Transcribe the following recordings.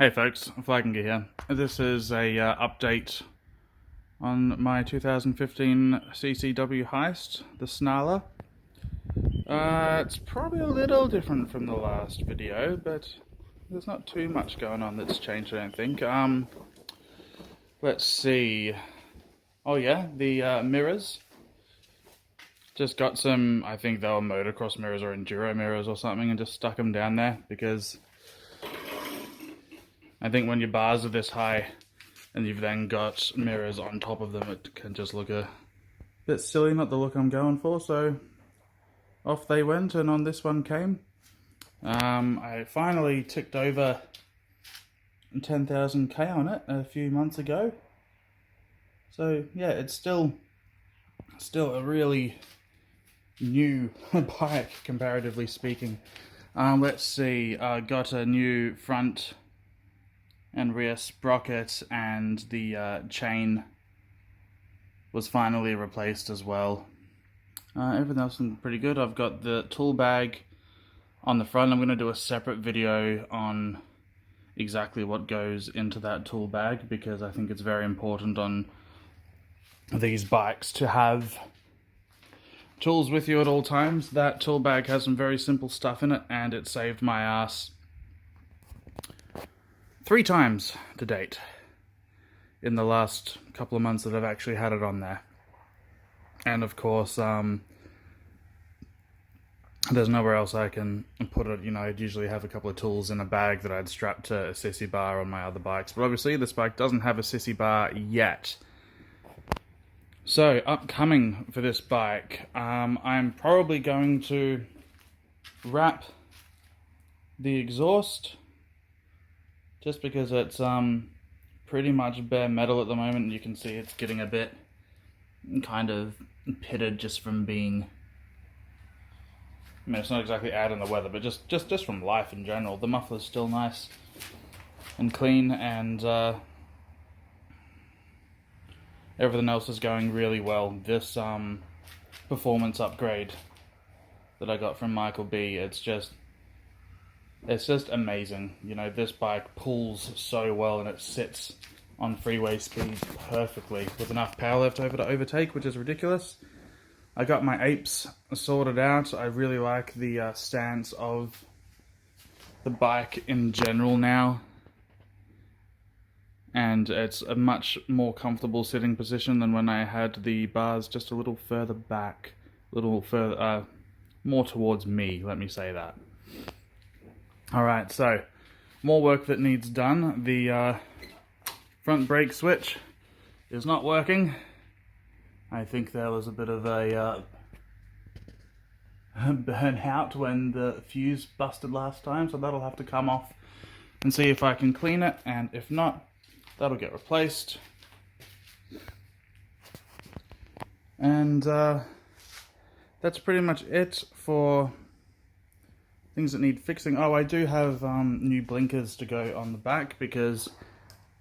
Hey folks, Flagging here. This is a update on my 2015 CCW Heist, the Snarler. It's probably a little different from the last video, but there's not too much going on that's changed, I don't think. Let's see. Oh yeah, the mirrors. Just got some, I think they were motocross mirrors or enduro mirrors or something, and just stuck them down there because I think when your bars are this high and you've then got mirrors on top of them, it can just look a bit silly, not the look I'm going for, so off they went and on this one came. I finally ticked over 10,000k on it a few months ago. So yeah, it's still a really new bike, comparatively speaking. Let's see, I got a new front and rear sprocket, and the chain was finally replaced as well. Everything else is pretty good. I've got the tool bag on the front. I'm going to do a separate video on exactly what goes into that tool bag, because I think it's very important on these bikes to have tools with you at all times. That tool bag has some very simple stuff in it, and it saved my ass 3 times to date in the last couple of months that I've actually had it on there. And of course, there's nowhere else I can put it. You know, I'd usually have a couple of tools in a bag that I'd strap to a sissy bar on my other bikes, but obviously this bike doesn't have a sissy bar yet. So, upcoming for this bike, I'm probably going to wrap the exhaust, just because it's pretty much bare metal at the moment. You can see it's getting a bit kind of pitted just from being, I mean, it's not exactly out in the weather, but just from life in general. The muffler's still nice and clean, and everything else is going really well. This performance upgrade that I got from Michael B, it's just amazing. You know, this bike pulls so well, and it sits on freeway speed perfectly with enough power left over to overtake, which is ridiculous. I got my apes sorted out. I really like the stance of the bike in general now, and it's a much more comfortable sitting position than when I had the bars just a little further back, a little further, more towards me, let me say that. Alright, so more work that needs done. The front brake switch is not working. I think there was a bit of a burnout when the fuse busted last time, so that'll have to come off and see if I can clean it, and if not, that'll get replaced. And that's pretty much it for things that need fixing. Oh, I do have new blinkers to go on the back, because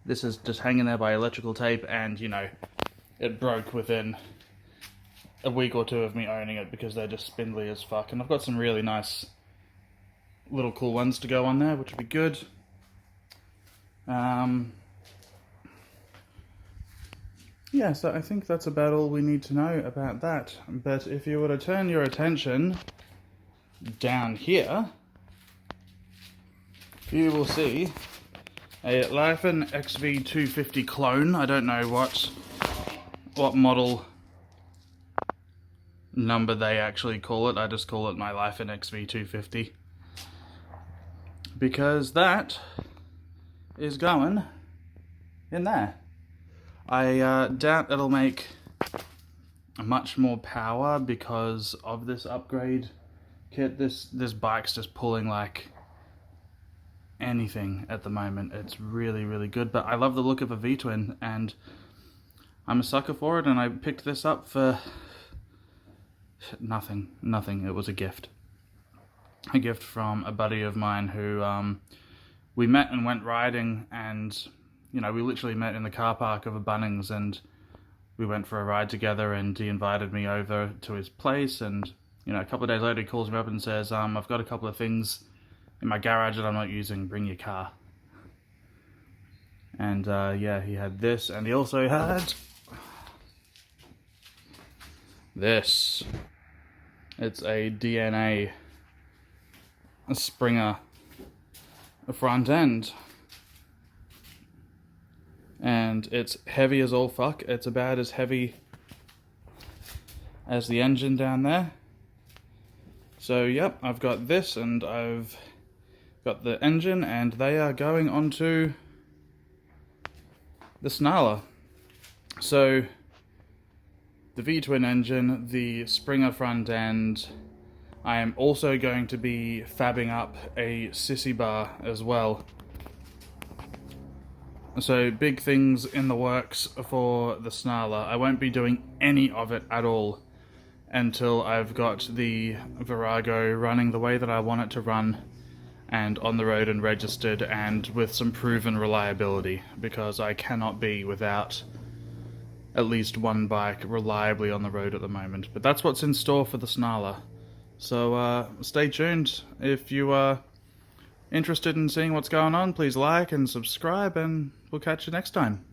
this is just hanging there by electrical tape, and you know, it broke within a week or 2 of me owning it, because they're just spindly as fuck. And I've got some really nice little cool ones to go on there, which would be good. Yeah, so I think that's about all we need to know about that. But if you were to turn your attention down here, you will see a Lifen XV250 clone. I don't know what model number they actually call it. I just call it my Lifen XV250, because that is going in there. I doubt it'll make much more power because of this upgrade kit. This bike's just pulling like anything at the moment. It's really, really good, but I love the look of a V-twin, and I'm a sucker for it, and I picked this up for nothing. It was a gift from a buddy of mine who we met and went riding, and you know, we literally met in the car park of a Bunnings, and we went for a ride together, and he invited me over to his place, and you know, a couple of days later he calls me up and says, I've got a couple of things in my garage that I'm not using, bring your car. And yeah, he had this, and he also had this. It's a DNA Springer front end. And it's heavy as all fuck. It's about as heavy as the engine down there. So yep, I've got this and I've got the engine, and they are going onto the Snarler. So the V-twin engine, the Springer front end. I am also going to be fabbing up a sissy bar as well. So big things in the works for the Snarler. I won't be doing any of it at all until I've got the Virago running the way that I want it to run, and on the road and registered and with some proven reliability, because I cannot be without at least one bike reliably on the road at the moment. But that's what's in store for the Snarler. So stay tuned. If you are interested in seeing what's going on, please like and subscribe, and we'll catch you next time.